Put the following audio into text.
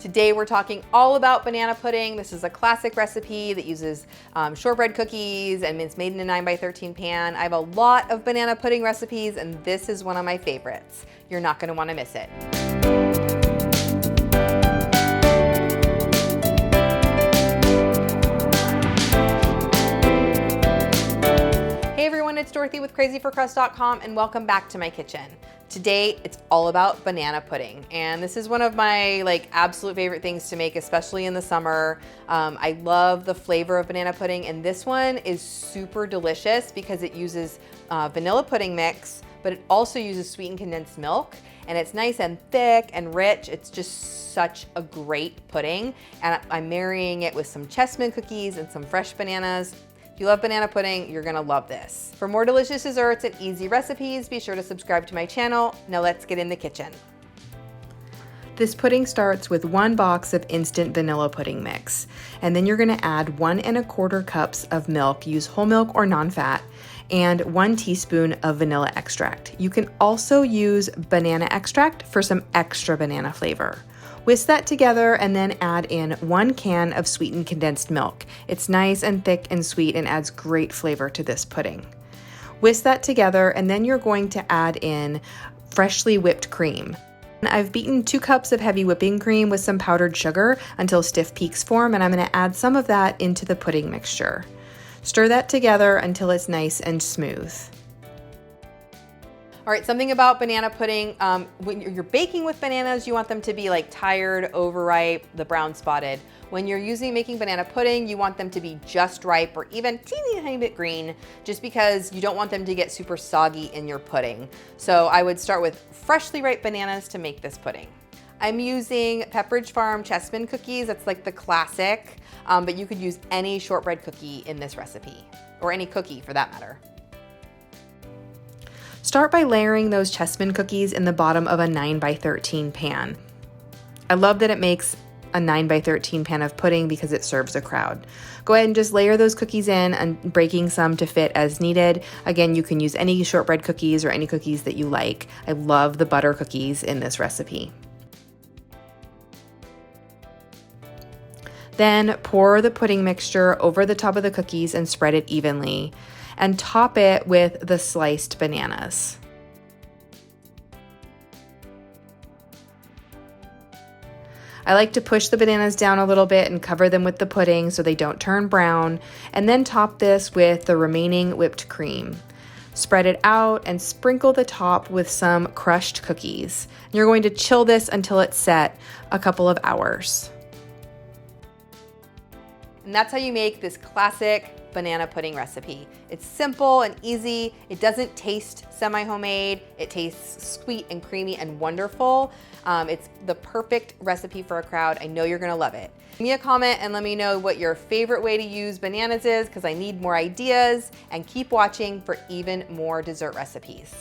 Today we're talking all about banana pudding. This is a classic recipe that uses shortbread cookies and it's made in a 9x13 pan. I have a lot of banana pudding recipes and this is one of my favorites. You're not gonna wanna miss it. Hey everyone, it's Dorothy with crazyforcrust.com and welcome back to my kitchen. Today, it's all about banana pudding. And this is one of my absolute favorite things to make, especially in the summer. I love the flavor of banana pudding, and this one is super delicious because it uses vanilla pudding mix, but it also uses sweetened condensed milk, and it's nice and thick and rich. It's just such a great pudding. And I'm marrying it with some Chessman cookies and some fresh bananas. If you love banana pudding, you're gonna love this. For more delicious desserts and easy recipes, be sure to subscribe to my channel. Now let's get in the kitchen. This pudding starts with 1 box of instant vanilla pudding mix. And then you're gonna add 1 1/4 cups of milk, use whole milk or non-fat, and 1 teaspoon of vanilla extract. You can also use banana extract for some extra banana flavor. Whisk that together and then add in 1 can of sweetened condensed milk. It's nice and thick and sweet and adds great flavor to this pudding. Whisk that together and then you're going to add in freshly whipped cream. I've beaten 2 cups of heavy whipping cream with some powdered sugar until stiff peaks form, and I'm going to add some of that into the pudding mixture. Stir that together until it's nice and smooth. All right, something about banana pudding, when you're baking with bananas, you want them to be tired, overripe, the brown spotted. When you're making banana pudding, you want them to be just ripe or even teeny tiny bit green, just because you don't want them to get super soggy in your pudding. So I would start with freshly ripe bananas to make this pudding. I'm using Pepperidge Farm Chessman cookies. That's the classic, but you could use any shortbread cookie in this recipe, or any cookie for that matter. Start by layering those Chessman cookies in the bottom of a 9x13 pan. I love that it makes a 9x13 pan of pudding because it serves a crowd. Go ahead and just layer those cookies in and breaking some to fit as needed. Again, you can use any shortbread cookies or any cookies that you like. I love the butter cookies in this recipe. Then pour the pudding mixture over the top of the cookies and spread it evenly. And top it with the sliced bananas. I like to push the bananas down a little bit and cover them with the pudding so they don't turn brown, and then top this with the remaining whipped cream. Spread it out and sprinkle the top with some crushed cookies. You're going to chill this until it's set a couple of hours. And that's how you make this classic banana pudding recipe. It's simple and easy. It doesn't taste semi-homemade. It tastes sweet and creamy and wonderful. It's the perfect recipe for a crowd. I know you're gonna love it. Give me a comment and let me know what your favorite way to use bananas is, because I need more ideas, and keep watching for even more dessert recipes.